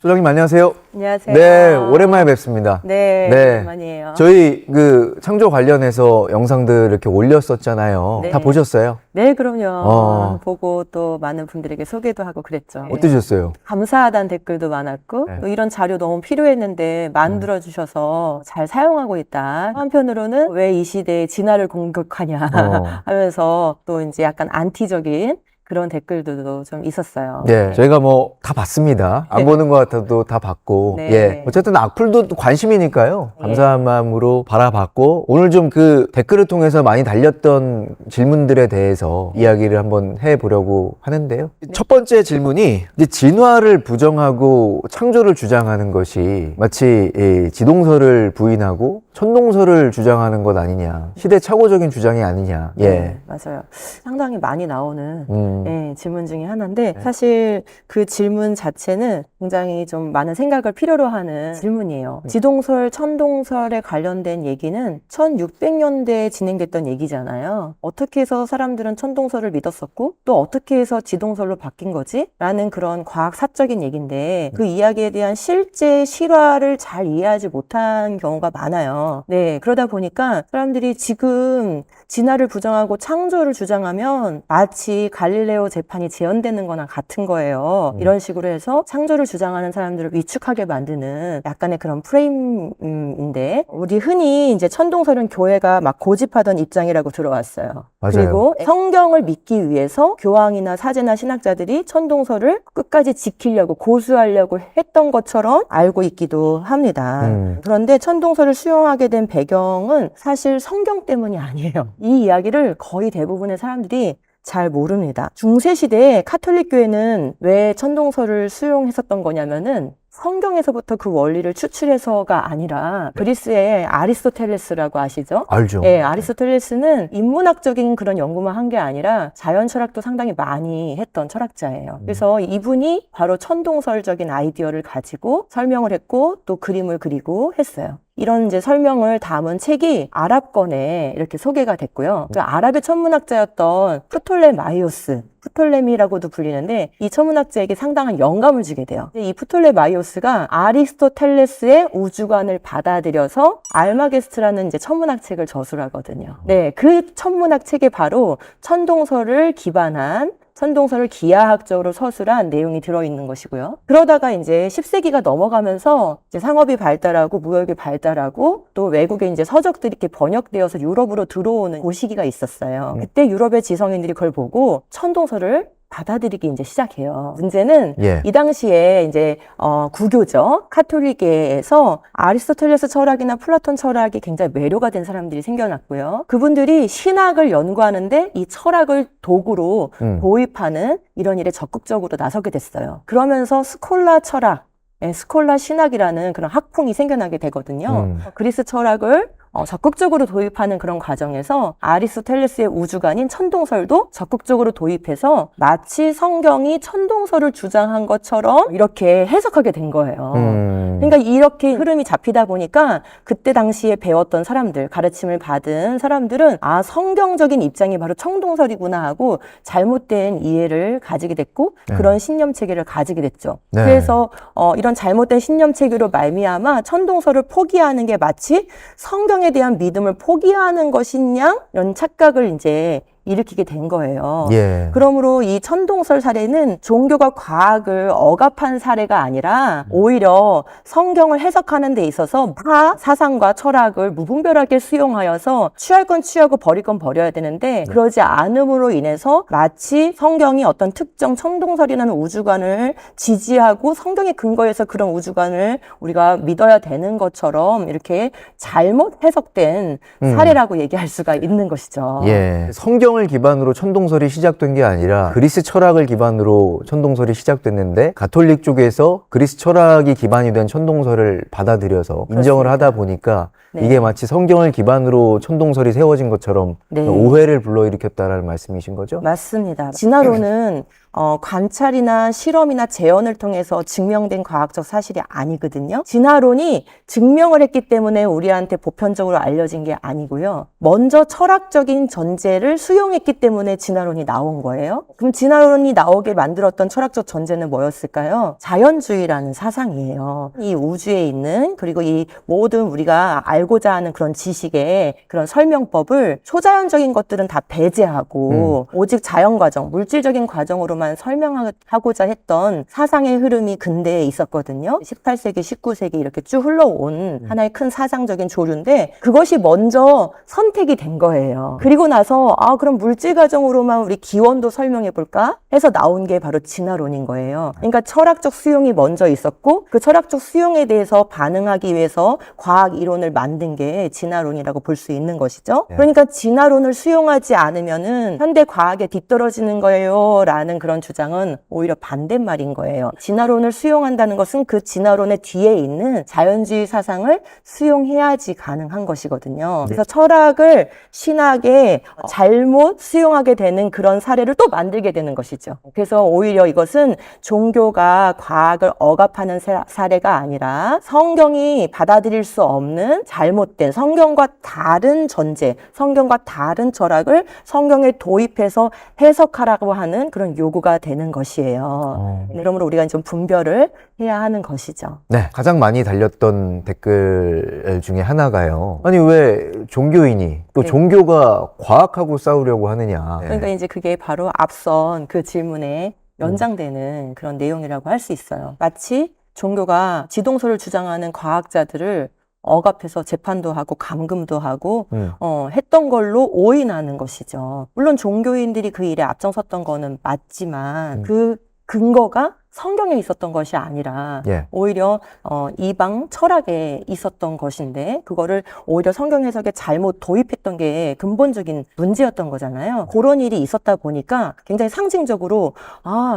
소장님 안녕하세요. 안녕하세요. 네, 오랜만에 뵙습니다. 네, 오랜만이에요. 저희 창조 관련해서 영상들 이렇게 올렸었잖아요. 네. 다 보셨어요? 네, 그럼요. 보고 또 많은 분들에게 소개도 하고 그랬죠. 어떠셨어요? 감사하다는 댓글도 많았고 네. 또 이런 자료 너무 필요했는데 만들어주셔서 잘 사용하고 있다. 한편으로는 왜 이 시대에 진화를 공격하냐 하면서 또 이제 약간 안티적인 그런 댓글들도 좀 있었어요. 네, 저희가 다 봤습니다. 안 보는 것 같아도 다 봤고, 네. 예, 어쨌든 악플도 또 관심이니까요. 네. 감사한 마음으로 바라봤고, 오늘 좀 댓글을 통해서 많이 달렸던 질문들에 대해서 이야기를 한번 해보려고 하는데요. 첫 번째 질문이 이제 진화를 부정하고 창조를 주장하는 것이 마치 지동설을 부인하고 천동설을 주장하는 것 아니냐, 시대착오적인 주장이 아니냐. 예, 네, 맞아요. 상당히 많이 나오는 예, 질문 중에 하나인데 사실 그 질문 자체는 굉장히 좀 많은 생각을 필요로 하는 질문이에요. 지동설, 천동설에 관련된 얘기는 1600년대에 진행됐던 얘기잖아요. 어떻게 해서 사람들은 천동설을 믿었었고 또 어떻게 해서 지동설로 바뀐 거지? 라는 그런 과학사적인 얘기인데 그 이야기에 대한 실제 실화를 잘 이해하지 못한 경우가 많아요. 네, 그러다 보니까 사람들이 지금 진화를 부정하고 창조를 주장하면 마치 갈릴레오 재판이 재현되는 거나 같은 거예요. 이런 식으로 해서 창조를 주장하는 사람들을 위축하게 만드는 약간의 그런 프레임인데 우리 흔히 이제 천동설은 교회가 막 고집하던 입장이라고 들어왔어요. 맞아요. 그리고 성경을 믿기 위해서 교황이나 사제나 신학자들이 천동설을 끝까지 지키려고 고수하려고 했던 것처럼 알고 있기도 합니다. 그런데 천동설을 수용하게 된 배경은 사실 성경 때문이 아니에요. 이 이야기를 거의 대부분의 사람들이 잘 모릅니다. 중세시대에 카톨릭 교회는 왜 천동설을 수용했었던 거냐면은 성경에서부터 그 원리를 추출해서가 아니라 그리스의 아리스토텔레스라고 아시죠? 알죠. 네, 아리스토텔레스는 인문학적인 그런 연구만 한 게 아니라 자연 철학도 상당히 많이 했던 철학자예요. 그래서 이분이 바로 천동설적인 아이디어를 가지고 설명을 했고 또 그림을 그리고 했어요. 이런 이제 설명을 담은 책이 아랍권에 이렇게 소개가 됐고요. 또 아랍의 천문학자였던 프톨레미라고도 불리는데 이 천문학자에게 상당한 영감을 주게 돼요. 이 프톨레마이오스가 아리스토텔레스의 우주관을 받아들여서 알마게스트라는 이제 천문학 책을 저술 하거든요. 네, 그 천문학 책에 바로 천동설을 기반한 천동설을 기하학적으로 서술한 내용이 들어있는 것이고요. 그러다가 이제 10세기가 넘어가면서 이제 상업이 발달하고 무역이 발달하고 또 외국에 이제 서적들이 이렇게 번역되어서 유럽으로 들어오는 그 시기가 있었어요. 그때 유럽의 지성인들이 그걸 보고 천동설을 받아들이기 이제 시작해요. 문제는 이 당시에 이제 구교죠. 카톨릭에서 아리스토텔레스 철학이나 플라톤 철학이 굉장히 매료가 된 사람들이 생겨났고요. 그분들이 신학을 연구하는데 이 철학을 도구로 도입하는 이런 일에 적극적으로 나서게 됐어요. 그러면서 스콜라 철학, 스콜라 신학이라는 그런 학풍이 생겨나게 되거든요. 그리스 철학을 적극적으로 도입하는 그런 과정에서 아리스토텔레스의 우주관인 천동설도 적극적으로 도입해서 마치 성경이 천동설을 주장한 것처럼 이렇게 해석하게 된 거예요. 그러니까 이렇게 흐름이 잡히다 보니까 그때 당시에 배웠던 사람들, 가르침을 받은 사람들은 아, 성경적인 입장이 바로 천동설이구나 하고 잘못된 이해를 가지게 됐고 그런 신념체계를 가지게 됐죠. 그래서 이런 잘못된 신념체계로 말미암아 천동설을 포기하는 게 마치 성경에 대한 믿음을 포기하는 것이냐 이런 착각을 이제 일으키게 된 거예요. 그러므로 이 천동설 사례는 종교가 과학을 억압한 사례가 아니라 오히려 성경을 해석하는 데 있어서 사상과 철학을 무분별하게 수용하여서 취할 건 취하고 버릴 건 버려야 되는데 그러지 않음으로 인해서 마치 성경이 어떤 특정 천동설이라는 우주관을 지지하고 성경의 근거에서 그런 우주관을 우리가 믿어야 되는 것처럼 이렇게 잘못 해석된 사례라고 얘기할 수가 있는 것이죠. 성경을 기반으로 천동설이 시작된 게 아니라 그리스 철학을 기반으로 천동설이 시작됐는데 가톨릭 쪽에서 그리스 철학이 기반이 된 천동설을 받아들여서 인정을 하다 보니까 이게 마치 성경을 기반으로 천동설이 세워진 것처럼 오해를 불러일으켰다라는 말씀이신 거죠? 맞습니다. 진화론은 관찰이나 실험이나 재현을 통해서 증명된 과학적 사실이 아니거든요. 진화론이 증명을 했기 때문에 우리한테 보편적으로 알려진 게 아니고요. 먼저 철학적인 전제를 수용했기 때문에 진화론이 나온 거예요. 그럼 진화론이 나오게 만들었던 철학적 전제는 뭐였을까요? 자연주의라는 사상이에요. 이 우주에 있는, 그리고 이 모든 우리가 알고자 하는 그런 지식의 그런 설명법을 초자연적인 것들은 다 배제하고 오직 자연 과정, 물질적인 과정으로만 설명하고자 했던 사상의 흐름이 근대에 있었거든요. 18세기, 19세기 이렇게 쭉 흘러온 하나의 큰 사상적인 조류인데 그것이 먼저 선택이 된 거예요. 그리고 나서 그럼 물질 과정으로만 우리 기원도 설명해 볼까 해서 나온 게 바로 진화론인 거예요. 그러니까 철학적 수용이 먼저 있었고 그 철학적 수용에 대해서 반응하기 위해서 과학 이론을 만든 게 진화론이라고 볼 수 있는 것이죠. 그러니까 진화론을 수용하지 않으면은 현대 과학에 뒤떨어지는 거예요 라는 그런 주장은 오히려 반대말인 거예요. 진화론을 수용한다는 것은 그 진화론의 뒤에 있는 자연주의 사상을 수용해야지 가능한 것이거든요. 그래서 철학을 신학에 잘못 수용하게 되는 그런 사례를 또 만들게 되는 것이죠. 그래서 오히려 이것은 종교가 과학을 억압하는 사례가 아니라 성경이 받아들일 수 없는 잘못된 성경과 다른 전제, 성경과 다른 철학을 성경에 도입해서 해석하라고 하는 그런 요구가 되는 것이에요. 그러므로 우리가 좀 분별을 해야 하는 것이죠. 네, 가장 많이 달렸던 댓글 중에 하나가요. 아니 왜 종교인이 또 종교가 과학하고 싸우려고 하느냐. 그러니까 이제 그게 바로 앞선 그 질문에 연장되는 그런 내용이라고 할 수 있어요. 마치 종교가 지동설을 주장하는 과학자들을 억압해서 재판도 하고 감금도 하고 했던 걸로 오인하는 것이죠. 물론 종교인들이 그 일에 앞장섰던 거는 맞지만 그 근거가 성경에 있었던 것이 아니라 오히려 이방 철학에 있었던 것인데 그거를 오히려 성경 해석에 잘못 도입했던 게 근본적인 문제였던 거잖아요. 그런 일이 있었다 보니까 굉장히 상징적으로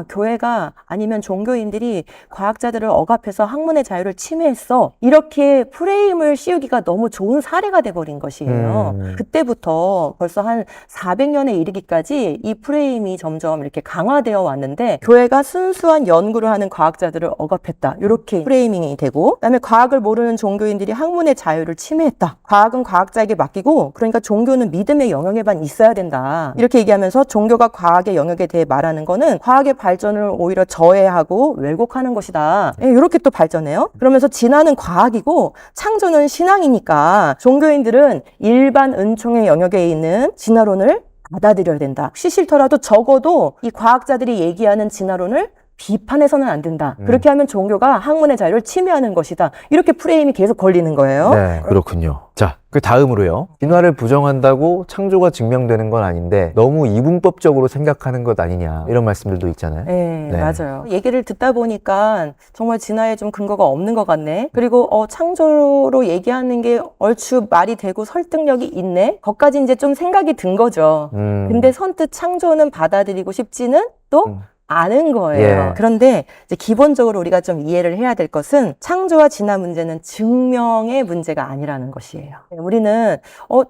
교회가 아니면 종교인들이 과학자들을 억압해서 학문의 자유를 침해했어. 이렇게 프레임을 씌우기가 너무 좋은 사례가 돼버린 것이에요. 그때부터 벌써 한 400년에 이르기까지 이 프레임이 점점 이렇게 강화되어 왔는데 교회가 순수한 연구를 하는 과학자들을 억압했다. 이렇게 프레이밍이 되고 그다음에 과학을 모르는 종교인들이 학문의 자유를 침해했다. 과학은 과학자에게 맡기고 그러니까 종교는 믿음의 영역에만 있어야 된다. 이렇게 얘기하면서 종교가 과학의 영역에 대해 말하는 거는 과학의 발전을 오히려 저해하고 왜곡하는 것이다. 이렇게 또 발전해요. 그러면서 진화는 과학이고 창조는 신앙이니까 종교인들은 일반 은총의 영역에 있는 진화론을 받아들여야 된다. 혹시 싫더라도 적어도 이 과학자들이 얘기하는 진화론을 비판해서는 안 된다. 그렇게 하면 종교가 학문의 자유를 침해하는 것이다. 이렇게 프레임이 계속 걸리는 거예요. 네, 그렇군요. 자, 그 다음으로요. 진화를 부정한다고 창조가 증명되는 건 아닌데 너무 이분법적으로 생각하는 것 아니냐 이런 말씀들도 있잖아요. 네, 맞아요. 얘기를 듣다 보니까 정말 진화에 좀 근거가 없는 것 같네. 그리고 창조로 얘기하는 게 얼추 말이 되고 설득력이 있네. 거기까지 이제 좀 생각이 든 거죠. 근데 선뜻 창조는 받아들이고 싶지는 또 아는 거예요. 그런데 이제 기본적으로 우리가 좀 이해를 해야 될 것은 창조와 진화 문제는 증명의 문제가 아니라는 것이에요. 우리는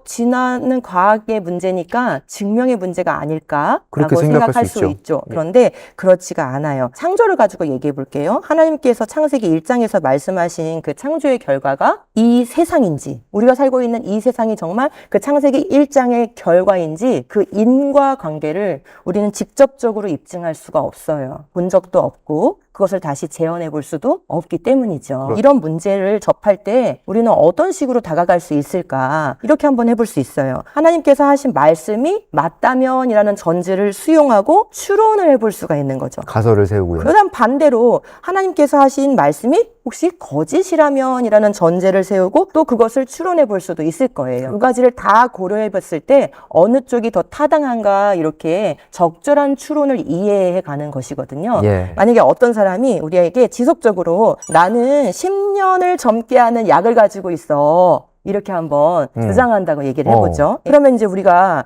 진화는 과학의 문제니까 증명의 문제가 아닐까라고 생각할 수 있죠. 그런데 그렇지가 않아요. 창조를 가지고 얘기해 볼게요. 하나님께서 창세기 1장에서 말씀하신 그 창조의 결과가 이 세상인지 우리가 살고 있는 이 세상이 정말 그 창세기 1장의 결과인지 그 인과관계를 우리는 직접적으로 입증할 수가 없어요. 본 적도 없고 그것을 다시 재현해 볼 수도 없기 때문이죠. 이런 문제를 접할 때 우리는 어떤 식으로 다가갈 수 있을까? 이렇게 한번 해볼 수 있어요. 하나님께서 하신 말씀이 맞다면이라는 전제를 수용하고 추론을 해볼 수가 있는 거죠. 가설을 세우고요. 그다음 반대로 하나님께서 하신 말씀이 혹시 거짓이라면이라는 전제를 세우고 또 그것을 추론해 볼 수도 있을 거예요. 두 가지를 다 고려해 봤을 때 어느 쪽이 더 타당한가 이렇게 적절한 추론을 이해해 가는 것이거든요. 만약에 어떤 사람이 우리에게 지속적으로 나는 10년을 젊게 하는 약을 가지고 있어. 이렇게 한번 주장한다고 얘기를 해보죠. 그러면 이제 우리가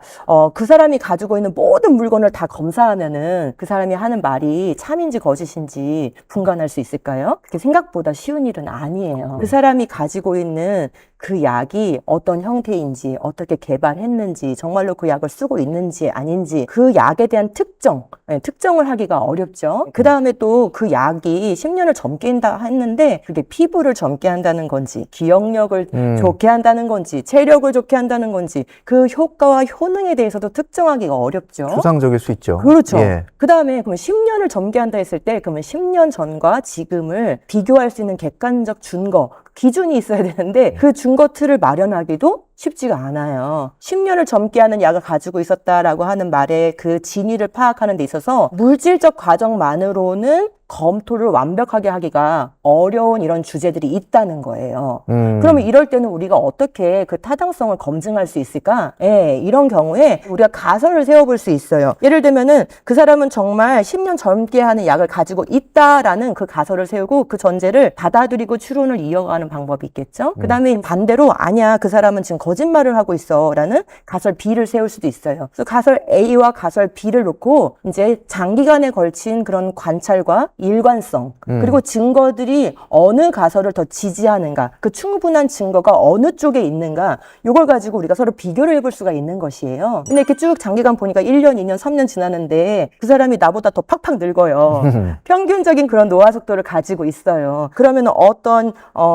그 사람이 가지고 있는 모든 물건을 다 검사하면은 그 사람이 하는 말이 참인지 거짓인지 분간할 수 있을까요? 그게 생각보다 쉬운 일은 아니에요. 그 사람이 가지고 있는 그 약이 어떤 형태인지, 어떻게 개발했는지, 정말로 그 약을 쓰고 있는지 아닌지, 그 약에 대한 특정을 하기가 어렵죠. 그 다음에 또 그 약이 10년을 젊게 한다 했는데 그게 피부를 젊게 한다는 건지, 기억력을 좋게 한다는 건지, 체력을 좋게 한다는 건지, 그 효과와 효능에 대해서도 특정하기가 어렵죠. 추상적일 수 있죠. 그렇죠. 예. 그 다음에 그러면 10년을 젊게 한다 했을 때 그러면 10년 전과 지금을 비교할 수 있는 객관적 증거, 기준이 있어야 되는데 그 증거 틀을 마련하기도 쉽지가 않아요. 10년을 젊게 하는 약을 가지고 있었다라고 하는 말에 그 진위를 파악하는 데 있어서 물질적 과정만으로는 검토를 완벽하게 하기가 어려운 이런 주제들이 있다는 거예요. 그러면 이럴 때는 우리가 어떻게 그 타당성을 검증할 수 있을까? 예, 이런 경우에 우리가 가설을 세워볼 수 있어요. 예를 들면은 그 사람은 정말 10년 젊게 하는 약을 가지고 있다라는 그 가설을 세우고 그 전제를 받아들이고 추론을 이어가는 방법이 있겠죠. 그 다음에 반대로 아니야, 그 사람은 지금 거짓말을 하고 있어 라는 가설 B를 세울 수도 있어요. 그래서 가설 A와 가설 B를 놓고 이제 장기간에 걸친 그런 관찰과 일관성 그리고 증거들이 어느 가설을 더 지지하는가, 그 충분한 증거가 어느 쪽에 있는가, 이걸 가지고 우리가 서로 비교를 해볼 수가 있는 것이에요. 근데 이렇게 쭉 장기간 보니까 1년, 2년, 3년 지나는데 그 사람이 나보다 더 팍팍 늙어요. 평균적인 그런 노화 속도를 가지고 있어요. 그러면 어떤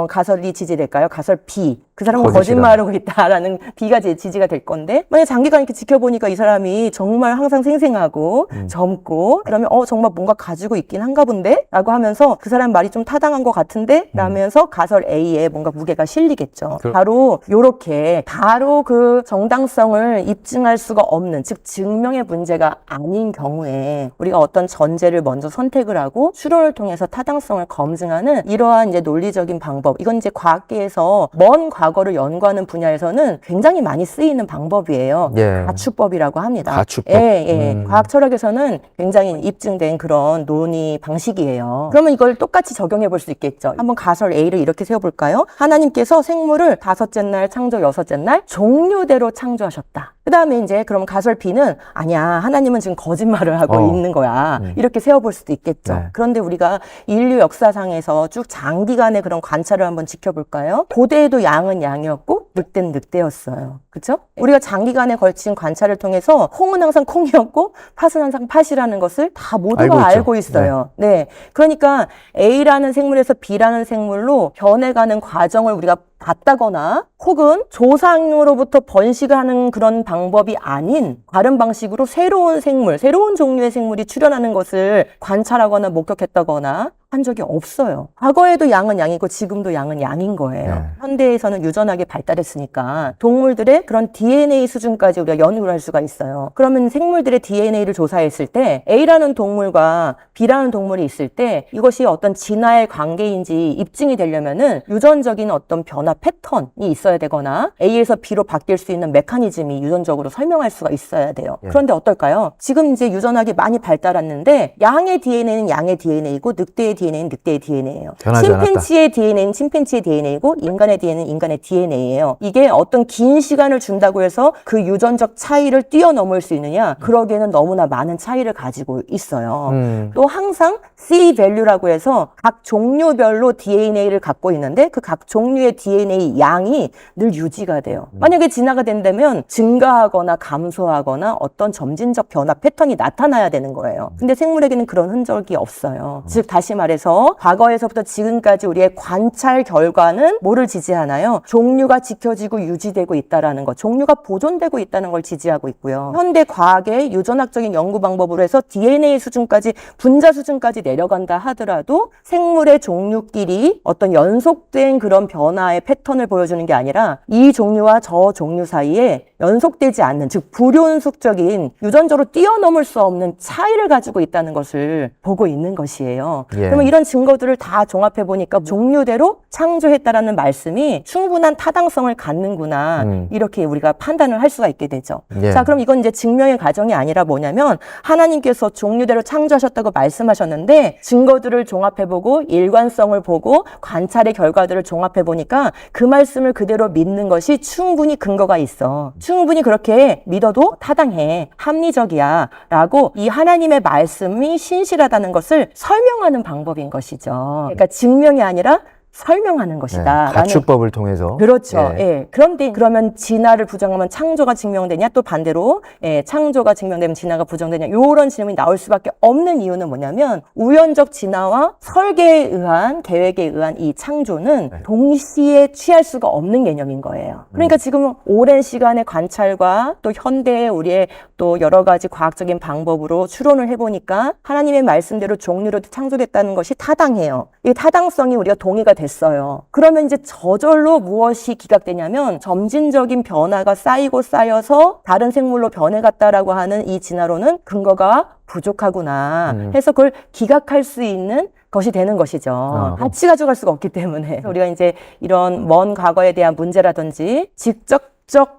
가설이 지지될까요? 가설 B. 그 사람은 거짓말하고 있다라는 B가 지지가 될 건데, 만약 장기간 이렇게 지켜보니까 이 사람이 정말 항상 생생하고 젊고, 그러면 정말 뭔가 가지고 있긴 한가 본데? 라고 하면서 그 사람 말이 좀 타당한 것 같은데? 라면서 가설 A에 뭔가 무게가 실리겠죠. 바로 요렇게 바로 그 정당성을 입증할 수가 없는, 즉 증명의 문제가 아닌 경우에 우리가 어떤 전제를 먼저 선택을 하고 추론을 통해서 타당성을 검증하는 이러한 이제 논리적인 방법, 이건 이제 과학계에서 먼 과거를 연구하는 분야에서는 굉장히 많이 쓰이는 방법이에요. 예. 가축법이라고 합니다. 가축법. 예. 과학 철학에서는 굉장히 입증된 그런 논의 방식이에요. 그러면 이걸 똑같이 적용해 볼 수 있겠죠. 한번 가설 A를 이렇게 세워볼까요? 하나님께서 생물을 5째 날 창조, 6째 날 종류대로 창조하셨다. 그 다음에 이제 그럼 가설 B는 아니야, 하나님은 지금 거짓말을 하고 있는 거야. 이렇게 세워볼 수도 있겠죠. 네. 그런데 우리가 인류 역사상에서 쭉 장기간의 그런 관찰을 한번 지켜볼까요? 고대에도 양은 양이었고 늑대는 늑대였어요. 그렇죠? 우리가 장기간에 걸친 관찰을 통해서 콩은 항상 콩이었고 팥은 항상 팥이라는 것을 다 모두가 알고 있어요. 네. 그러니까 A라는 생물에서 B라는 생물로 변해가는 과정을 우리가 봤다거나 혹은 조상으로부터 번식을 하는 그런 방법이 아닌 다른 방식으로 새로운 생물, 새로운 종류의 생물이 출현하는 것을 관찰하거나 목격했다거나 한 적이 없어요. 과거에도 양은 양이고 지금도 양은 양인 거예요. 네. 현대에서는 유전학이 발달했으니까 동물들의 그런 DNA 수준까지 우리가 연구를 할 수가 있어요. 그러면 생물들의 DNA를 조사했을 때 A라는 동물과 B라는 동물이 있을 때 이것이 어떤 진화의 관계인지 입증이 되려면은 유전적인 어떤 변화 패턴이 있어야 되거나 A에서 B로 바뀔 수 있는 메커니즘이 유전적으로 설명할 수가 있어야 돼요. 그런데 어떨까요? 지금 이제 유전학이 많이 발달했는데 양의 DNA는 양의 DNA이고 늑대의 DNA는 늑대의 DNA예요. 침팬지의 DNA는 침팬지의 DNA이고 인간의 DNA는 인간의 DNA예요. 이게 어떤 긴 시간을 준다고 해서 그 유전적 차이를 뛰어넘을 수 있느냐? 그러기에는 너무나 많은 차이를 가지고 있어요. 또 항상 C value라고 해서 각 종류별로 DNA를 갖고 있는데 그 각 종류의 DNA 양이 늘 유지가 돼요. 만약에 진화가 된다면 증가하거나 감소하거나 어떤 점진적 변화 패턴이 나타나야 되는 거예요. 근데 생물에게는 그런 흔적이 없어요. 즉 다시 말해서 과거에서부터 지금까지 우리의 관찰 결과는 뭐를 지지하나요? 종류가 지켜지고 유지되고 있다는 것, 종류가 보존되고 있다는 걸 지지하고 있고요. 현대 과학의 유전학적인 연구 방법으로 해서 DNA 수준까지, 분자 수준까지 내려간다 하더라도 생물의 종류끼리 어떤 연속된 그런 변화의 패턴을 보여주는 게 아니라 이 종류와 저 종류 사이에 연속되지 않는, 즉 불연속적인 유전적으로 뛰어넘을 수 없는 차이를 가지고 있다는 것을 보고 있는 것이에요. 그러면 그러면 이런 증거들을 다 종합해 보니까 종류대로 창조했다라는 말씀이 충분한 타당성을 갖는구나. 이렇게 우리가 판단을 할 수가 있게 되죠. 예. 자, 그럼 이건 이제 증명의 과정이 아니라 뭐냐면 하나님께서 종류대로 창조하셨다고 말씀하셨는데 증거들을 종합해 보고 일관성을 보고 관찰의 결과들을 종합해 보니까 그 말씀을 그대로 믿는 것이 충분히 근거가 있어. 충분히 그렇게 믿어도 타당해. 합리적이야. 라고 이 하나님의 말씀이 신실하다는 것을 설명하는 방법인 것이죠. 그러니까 증명이 아니라 설명하는 것이다. 네, 가축법을 통해서. 그렇죠. 예. 예. 그런데 그러면 진화를 부정하면 창조가 증명되냐? 또 반대로 창조가 증명되면 진화가 부정되냐? 이런 질문이 나올 수밖에 없는 이유는 뭐냐면 우연적 진화와 설계에 의한 계획에 의한 이 창조는 동시에 취할 수가 없는 개념인 거예요. 그러니까 지금 오랜 시간의 관찰과 또 현대의 우리의 또 여러 가지 과학적인 방법으로 추론을 해보니까 하나님의 말씀대로 종류로 창조됐다는 것이 타당해요. 이 타당성이 우리가 동의가 됐어요. 그러면 이제 저절로 무엇이 기각되냐면 점진적인 변화가 쌓이고 쌓여서 다른 생물로 변해갔다라고 하는 이 진화론은 근거가 부족하구나 해서 그걸 기각할 수 있는 것이 되는 것이죠. 같이 가져갈 수가 없기 때문에 우리가 이제 이런 먼 과거에 대한 문제라든지 직접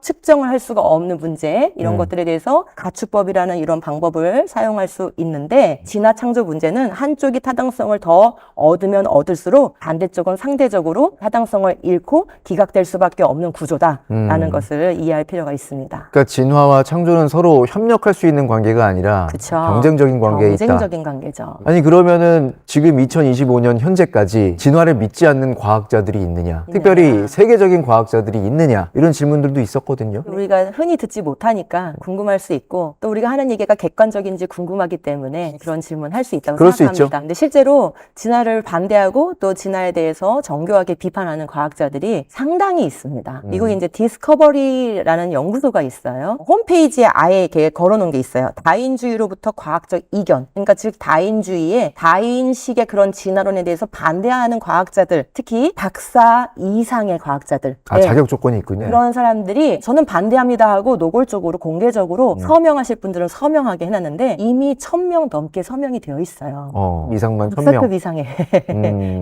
측정을 할 수가 없는 문제 이런 것들에 대해서 가축법이라는 이런 방법을 사용할 수 있는데 진화 창조 문제는 한쪽이 타당성을 더 얻으면 얻을수록 반대쪽은 상대적으로 타당성을 잃고 기각될 수밖에 없는 구조다라는 것을 이해할 필요가 있습니다. 그러니까 진화와 창조는 서로 협력할 수 있는 관계가 아니라 그쵸. 경쟁적인 관계에 경쟁적인 있다. 관계죠. 아니 그러면은 지금 2025년 현재까지 진화를 믿지 않는 과학자들이 있느냐? 특별히 세계적인 과학자들이 있느냐? 이런 질문들도 있었거든요. 우리가 흔히 듣지 못하니까 궁금할 수 있고 또 우리가 하는 얘기가 객관적인지 궁금하기 때문에 그런 질문 할 수 있다고 그럴 수 생각합니다. 있죠. 근데 실제로 진화를 반대하고 또 진화에 대해서 정교하게 비판하는 과학자들이 상당히 있습니다. 미국에 이제 디스커버리라는 연구소가 있어요. 홈페이지에 아예 이렇게 걸어놓은 게 있어요. 다인주의로부터 과학적 이견. 그러니까 즉 다인주의의 다인식의 그런 진화론에 대해서 반대하는 과학자들, 특히 박사 이상의 과학자들. 자격 조건이 있군요. 그런 사람들이 저는 반대합니다 하고 노골적으로 공개적으로 서명하실 분들은 서명하게 해놨는데 이미 1000명 넘게 서명이 되어 있어요. 이상만 1000명. 박사급 이상의.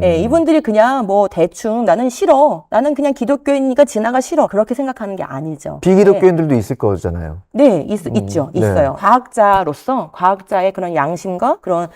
예, 이분들이 그냥 뭐 대충 나는 싫어. 나는 그냥 기독교인이니까 진화가 싫어. 그렇게 생각하는 게 아니죠. 비기독교인들도 있을 거잖아요. 네, 있죠. 있어요. 과학자로서 과학자의 그런 양심과 그런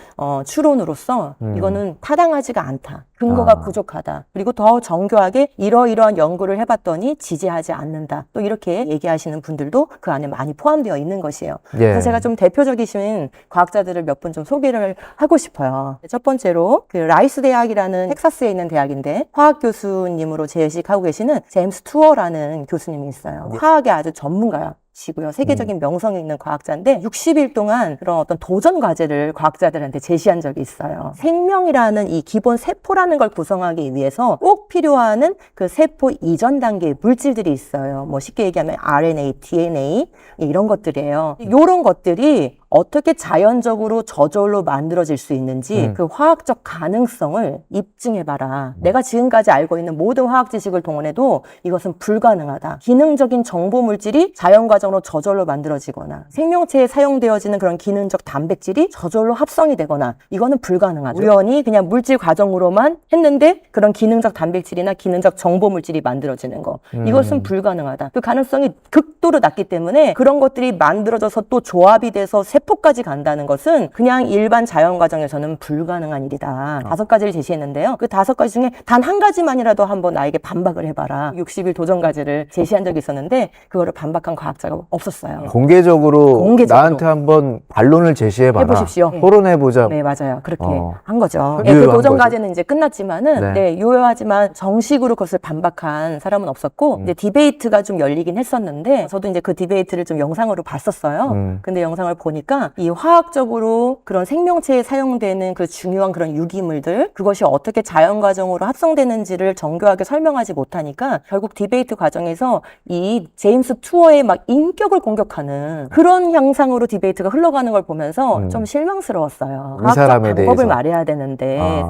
추론으로서 이거는 타당하지가 않다. 근거가 부족하다. 그리고 더 정교하게 이러이러한 연구를 해봤더니 지지하지 않는다. 또 이렇게 얘기하시는 분들도 그 안에 많이 포함되어 있는 것이에요. 그래서 제가 좀 대표적이신 과학자들을 몇 분 좀 소개를 하고 싶어요. 첫 번째로 그 라이스 대학이라는 텍사스에 있는 대학인데 화학 교수님으로 재직하고 계시는 제임스 투어라는 교수님이 있어요. 화학의 아주 전문가야. 시고요. 세계적인 명성이 있는 과학자인데 60일 동안 그런 어떤 도전 과제를 과학자들한테 제시한 적이 있어요. 생명이라는 이 기본 세포라는 걸 구성하기 위해서 꼭 필요한 그 세포 이전 단계의 물질들이 있어요. 뭐 쉽게 얘기하면 RNA, DNA 이런 것들이에요. 이런 것들이 어떻게 자연적으로 저절로 만들어질 수 있는지 그 화학적 가능성을 입증해봐라. 내가 지금까지 알고 있는 모든 화학 지식을 동원해도 이것은 불가능하다. 기능적인 정보 물질이 자연 과정으로 저절로 만들어지거나 생명체에 사용되어지는 그런 기능적 단백질이 저절로 합성이 되거나 이거는 불가능하죠. 우연히 그냥 물질 과정으로만 했는데 그런 기능적 단백질이나 기능적 정보 물질이 만들어지는 거. 이것은 불가능하다. 그 가능성이 극도로 낮기 때문에 그런 것들이 만들어져서 또 조합이 돼서 세포까지 간다는 것은 그냥 일반 자연 과정에서는 불가능한 일이다. 5가지를 제시했는데요. 그 5가지 중에 단 한 가지만이라도 한번 나에게 반박을 해봐라. 60일 도전 과제를 제시한 적이 있었는데 그거를 반박한 과학자가 없었어요. 공개적으로 나한테 한번 반론을 제시해봐라. 해보십시오. 토론해보자. 네, 맞아요. 그렇게 한 거죠. 그 유효한 도전 거죠. 과제는 이제 끝났지만은 유효하지만 정식으로 그것을 반박한 사람은 없었고 이제 디베이트가 좀 열리긴 했었는데 저도 이제 그 디베이트를 좀 영상으로 봤었어요. 근데 영상을 보니까 이 화학적으로 그런 생명체에 사용되는 그 중요한 그런 유기물들 그것이 어떻게 자연 과정으로 합성되는지를 정교하게 설명하지 못하니까 결국 디베이트 과정에서 이 제임스 투어의 막 인격을 공격하는 그런 양상으로 디베이트가 흘러가는 걸 보면서 좀 실망스러웠어요. 이 사람에 방법을 대해서. 말해야 되는데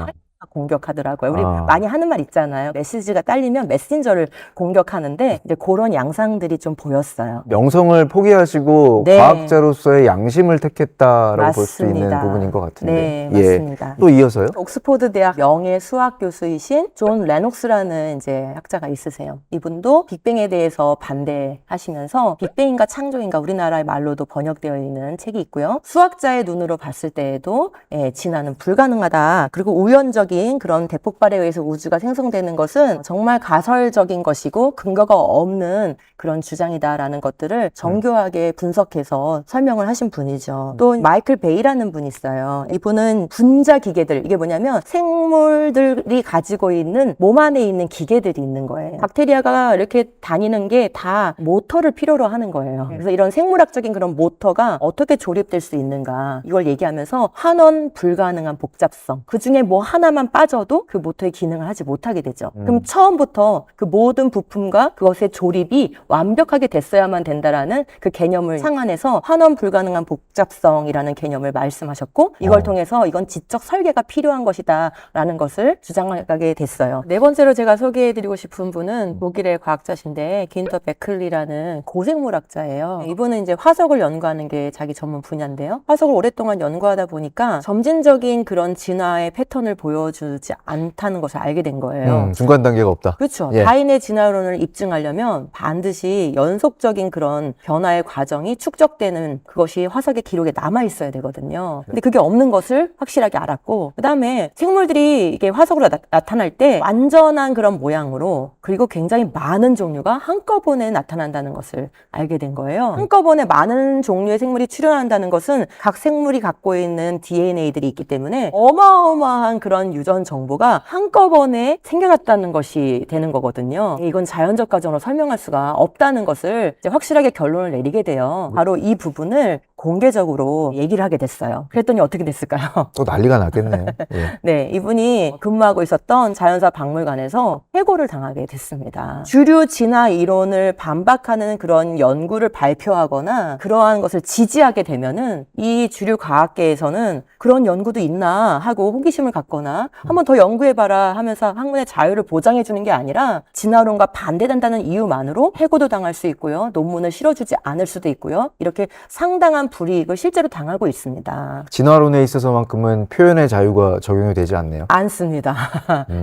공격하더라고요. 우리 아. 많이 하는 말 있잖아요. 메시지가 딸리면 메신저를 공격하는데 이제 그런 양상들이 좀 보였어요. 명성을 포기하시고 네. 과학자로서의 양심을 택했다라고 볼 수 있는 맞습니다. 부분인 것 같은데. 네, 예. 맞습니다. 또 이어서요? 옥스포드 대학 명예 수학 교수이신 존 레녹스라는 이제 학자가 있으세요. 이분도 빅뱅에 대해서 반대하시면서 빅뱅인가 창조인가 우리나라의 말로도 번역되어 있는 책이 있고요. 수학자의 눈으로 봤을 때에도 진화는 불가능하다. 그리고 우연적인 그런 대폭발에 의해서 우주가 생성되는 것은 정말 가설적인 것이고 근거가 없는 그런 주장이다라는 것들을 정교하게 분석해서 설명을 하신 분이죠. 또 마이클 베이라는 분이 있어요. 이분은 분자 기계들, 이게 뭐냐면 생물들이 가지고 있는 몸 안에 있는 기계들이 있는 거예요. 박테리아가 이렇게 다니는 게 다 모터를 필요로 하는 거예요. 그래서 이런 생물학적인 그런 모터가 어떻게 조립될 수 있는가 이걸 얘기하면서 환원 불가능한 복잡성, 그 중에 뭐 하나만 빠져도 그 모터의 기능을 하지 못하게 되죠. 그럼 처음부터 그 모든 부품과 그것의 조립이 완벽하게 됐어야만 된다라는 그 개념을 상안해서 환원 불가능한 복잡성이라는 개념을 말씀하셨고, 이걸 통해서 이건 지적 설계가 필요한 것이다 라는 것을 주장하게 됐어요. 네 번째로 제가 소개해드리고 싶은 분은 독일의 과학자신데 긴터 베클리라는 고생물학자예요. 이분은 이제 화석을 연구하는 게 자기 전문 분야인데요. 화석을 오랫동안 연구하다 보니까 점진적인 그런 진화의 패턴을 보여주지 않다는 것을 알게 된 거예요. 중간 단계가 없다. 그렇죠. 예. 다인의 진화론을 입증하려면 반드시 연속적인 그런 변화의 과정이 축적되는 그것이 화석의 기록에 남아 있어야 되거든요. 근데 그게 없는 것을 확실하게 알았고, 그 다음에 생물들이 이게 화석으로 나타날 때 완전한 그런 모양으로, 그리고 굉장히 많은 종류가 한꺼번에 나타난다는 것을 알게 된 거예요. 한꺼번에 많은 종류의 생물이 출현한다는 것은 각 생물이 갖고 있는 DNA들이 있기 때문에 어마어마한 그런 유전 정보가 한꺼번에 생겨났다는 것이 되는 거거든요. 이건 자연적 과정으로 설명할 수가 없다는 것을 이제 확실하게 결론을 내리게 돼요. 바로 이 부분을 공개적으로 얘기를 하게 됐어요. 그랬더니 어떻게 됐을까요? 또 난리가 났겠네. 예. 네, 이분이 근무하고 있었던 자연사 박물관에서 해고를 당하게 됐습니다. 주류 진화 이론을 반박하는 그런 연구를 발표하거나 그러한 것을 지지하게 되면은 이 주류 과학계에서는 그런 연구도 있나 하고 호기심을 갖거나 한번 더 연구해봐라 하면서 학문의 자유를 보장해주는 게 아니라 진화론과 반대된다는 이유만으로 해고도 당할 수 있고요. 논문을 실어주지 않을 수도 있고요. 이렇게 상당한 불이익을 실제로 당하고 있습니다. 진화론에 있어서만큼은 표현의 자유가 적용이 되지 않네요. 않습니다.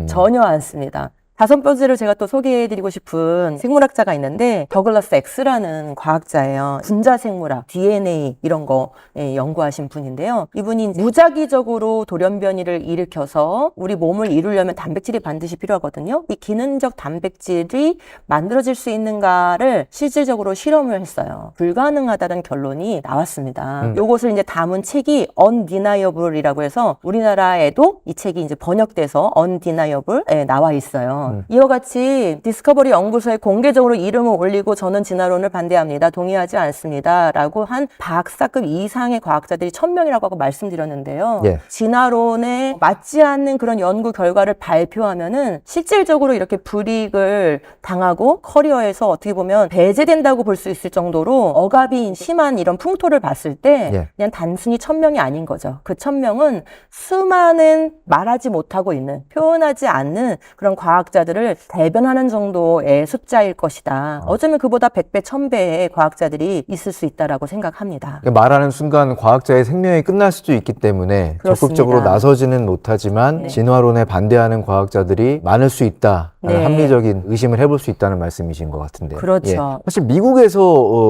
전혀 않습니다. 다섯 번째로 제가 또 소개해드리고 싶은 생물학자가 있는데 더글라스 X라는 과학자예요. 분자 생물학, DNA 이런 거 연구하신 분인데요. 이분이 무작위적으로 돌연변이를 일으켜서 우리 몸을 이루려면 단백질이 반드시 필요하거든요. 이 기능적 단백질이 만들어질 수 있는가를 실질적으로 실험을 했어요. 불가능하다는 결론이 나왔습니다. 요것을 이제 담은 책이 Undeniable이라고 해서 우리나라에도 이 책이 이제 번역돼서 Undeniable에 나와 있어요. 이와 같이 디스커버리 연구소에 공개적으로 이름을 올리고 저는 진화론을 반대합니다. 동의하지 않습니다. 라고 한 박사급 이상의 과학자들이 1000명이라고 하고 말씀드렸는데요. 예. 진화론에 맞지 않는 그런 연구 결과를 발표하면은 실질적으로 이렇게 불이익을 당하고 커리어에서 어떻게 보면 배제된다고 볼 수 있을 정도로 억압이 심한 이런 풍토를 봤을 때 예. 그냥 단순히 1000명이 아닌 거죠. 그 1000명은 수많은 말하지 못하고 있는, 표현하지 않는 그런 과학자들을 대변하는 정도의 숫자일 것이다. 어쩌면 그보다 100배, 1000배의 과학자들이 있을 수 있다라고 생각합니다. 말하는 순간 과학자의 생명이 끝날 수도 있기 때문에 그렇습니다. 적극적으로 나서지는 못하지만 네. 진화론에 반대하는 과학자들이 많을 수 있다. 네. 합리적인 의심을 해볼 수 있다는 말씀이신 것 같은데. 그렇죠. 사실 미국에서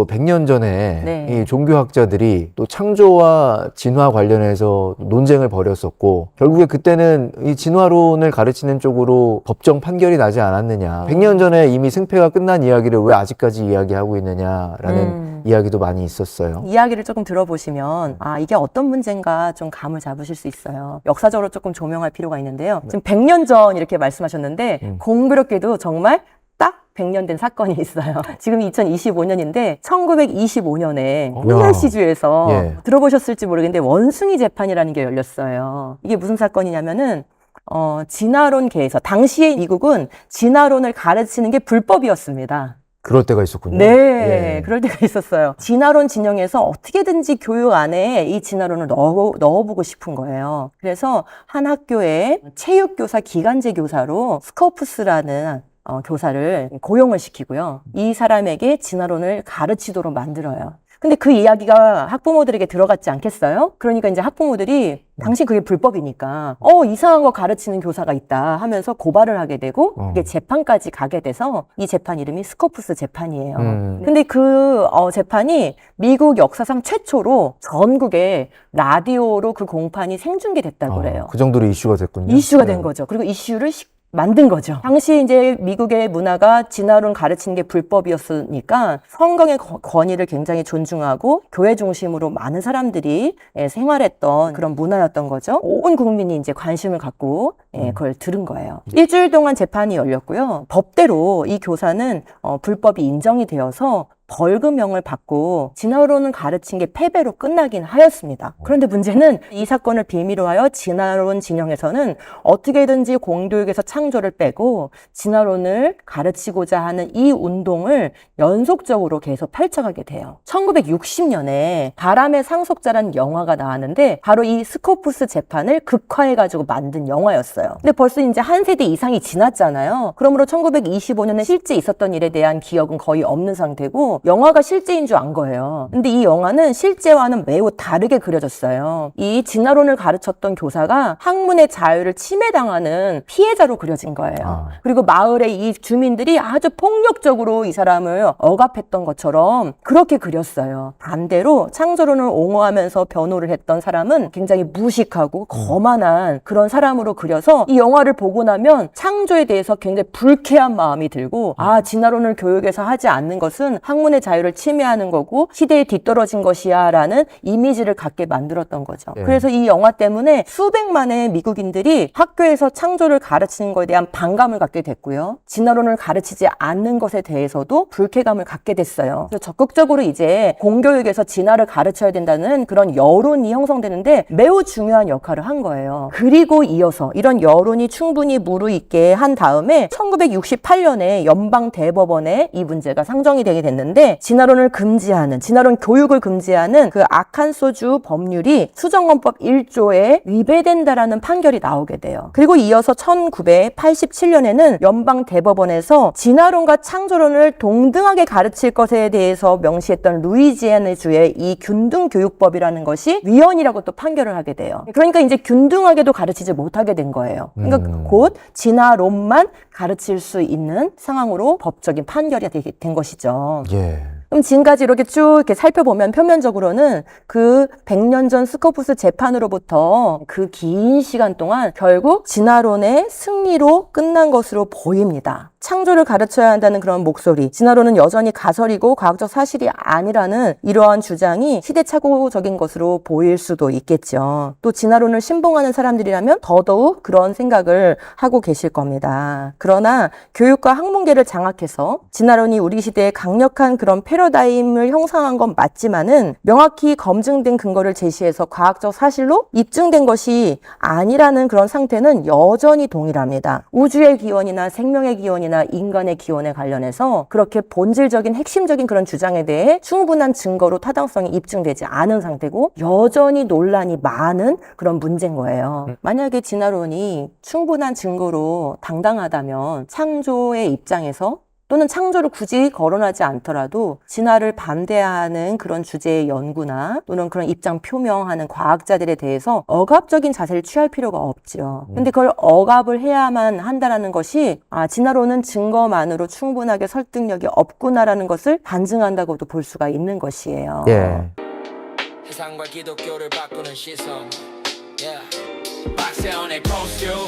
100년 전에 네. 이 종교학자들이 또 창조와 진화 관련해서 논쟁을 벌였었고, 결국에 그때는 이 진화론을 가르치는 쪽으로 법정 판결이 나지 않았느냐. 100년 전에 이미 승패가 끝난 이야기를 왜 아직까지 이야기하고 있느냐라는 이야기도 많이 있었어요. 이야기를 조금 들어보시면 이게 어떤 문제인가 좀 감을 잡으실 수 있어요. 역사적으로 조금 조명할 필요가 있는데요. 지금 100년 전 이렇게 말씀하셨는데 공교롭게도 정말 딱 100년 된 사건이 있어요. 지금 2025년인데 1925년에 테네시주에서 예. 들어보셨을지 모르겠는데 원숭이 재판이라는 게 열렸어요. 이게 무슨 사건이냐면은 진화론계에서 당시에 미국은 진화론을 가르치는 게 불법이었습니다. 그럴 때가 있었군요. 네, 예. 그럴 때가 있었어요. 진화론 진영에서 어떻게든지 교육 안에 이 진화론을 넣어보고 싶은 거예요. 그래서 한 학교에 체육교사 기간제 교사로 스코프스라는 교사를 고용을 시키고요. 이 사람에게 진화론을 가르치도록 만들어요. 근데 그 이야기가 학부모들에게 들어갔지 않겠어요? 그러니까 이제 학부모들이 당신 그게 불법이니까 이상한 거 가르치는 교사가 있다 하면서 고발을 하게 되고 그게 재판까지 가게 돼서 이 재판 이름이 스코프스 재판이에요. 근데 그 재판이 미국 역사상 최초로 전국에 라디오로 그 공판이 생중계됐다고 그래요. 그 정도로 이슈가 됐군요. 이슈가 된 거죠. 그리고 이슈를 만든 거죠. 당시 이제 미국의 문화가 진화론 가르치는 게 불법이었으니까 성경의 권위를 굉장히 존중하고 교회 중심으로 많은 사람들이 생활했던 그런 문화였던 거죠. 온 국민이 이제 관심을 갖고 그걸 들은 거예요. 일주일 동안 재판이 열렸고요. 법대로 이 교사는 불법이 인정이 되어서 벌금형을 받고 진화론을 가르친 게 패배로 끝나긴 하였습니다. 그런데 문제는 이 사건을 빌미로 하여 진화론 진영에서는 어떻게든지 공교육에서 창조를 빼고 진화론을 가르치고자 하는 이 운동을 연속적으로 계속 펼쳐가게 돼요. 1960년에 바람의 상속자라는 영화가 나왔는데 바로 이 스코프스 재판을 극화해가지고 만든 영화였어요. 근데 벌써 이제 한 세대 이상이 지났잖아요. 그러므로 1925년에 실제 있었던 일에 대한 기억은 거의 없는 상태고 영화가 실제인 줄 안 거예요. 근데 이 영화는 실제와는 매우 다르게 그려졌어요. 이 진화론을 가르쳤던 교사가 학문의 자유를 침해당하는 피해자로 그려진 거예요. 그리고 마을의 이 주민들이 아주 폭력적으로 이 사람을 억압했던 것처럼 그렇게 그렸어요. 반대로 창조론을 옹호하면서 변호를 했던 사람은 굉장히 무식하고 거만한 그런 사람으로 그려서 이 영화를 보고 나면 창조에 대해서 굉장히 불쾌한 마음이 들고 진화론을 교육에서 하지 않는 것은 학문의 자유를 침해하는 거고 시대에 뒤떨어진 것이야 라는 이미지를 갖게 만들었던 거죠. 그래서 이 영화 때문에 수백만의 미국인들이 학교에서 창조를 가르치는 것에 대한 반감을 갖게 됐고요. 진화론을 가르치지 않는 것에 대해서도 불쾌감을 갖게 됐어요. 그래서 적극적으로 이제 공교육에서 진화를 가르쳐야 된다는 그런 여론이 형성되는데 매우 중요한 역할을 한 거예요. 그리고 이어서 이런 여론이 충분히 무르익게 한 다음에 1968년에 연방 대법원에 이 문제가 상정이 되게 됐는데 진화론을 금지하는, 진화론 교육을 금지하는 그 아칸소주 법률이 수정헌법 1조에 위배된다라는 판결이 나오게 돼요. 그리고 이어서 1987년에는 연방 대법원에서 진화론과 창조론을 동등하게 가르칠 것에 대해서 명시했던 루이지애나주의 이 균등교육법이라는 것이 위헌이라고 또 판결을 하게 돼요. 그러니까 이제 균등하게도 가르치지 못하게 된 거예요. 그러니까 곧 진화론만 가르칠 수 있는 상황으로 법적인 판결이 된 것이죠. 그럼 지금까지 이렇게 쭉 이렇게 살펴보면 표면적으로는 그 100년 전 스코프스 재판으로부터 그 긴 시간 동안 결국 진화론의 승리로 끝난 것으로 보입니다. 창조를 가르쳐야 한다는 그런 목소리, 진화론은 여전히 가설이고 과학적 사실이 아니라는 이러한 주장이 시대착오적인 것으로 보일 수도 있겠죠. 또 진화론을 신봉하는 사람들이라면 더더욱 그런 생각을 하고 계실 겁니다. 그러나 교육과 학문계를 장악해서 진화론이 우리 시대에 강력한 그런 패러다임을 형성한 건 맞지만은 명확히 검증된 근거를 제시해서 과학적 사실로 입증된 것이 아니라는 그런 상태는 여전히 동일합니다. 우주의 기원이나 생명의 기원이나 인간의 기원에 관련해서 그렇게 본질적인 핵심적인 그런 주장에 대해 충분한 증거로 타당성이 입증되지 않은 상태고 여전히 논란이 많은 그런 문제인 거예요. 만약에 진화론이 충분한 증거로 당당하다면 창조의 입장에서 또는 창조를 굳이 거론하지 않더라도 진화를 반대하는 그런 주제의 연구나 또는 그런 입장 표명하는 과학자들에 대해서 억압적인 자세를 취할 필요가 없죠. 근데 그걸 억압을 해야만 한다는 것이 진화론은 증거만으로 충분하게 설득력이 없구나라는 것을 반증한다고도 볼 수가 있는 것이에요. 세상과 기독교를 바꾸는 시선 박세원의 Cross You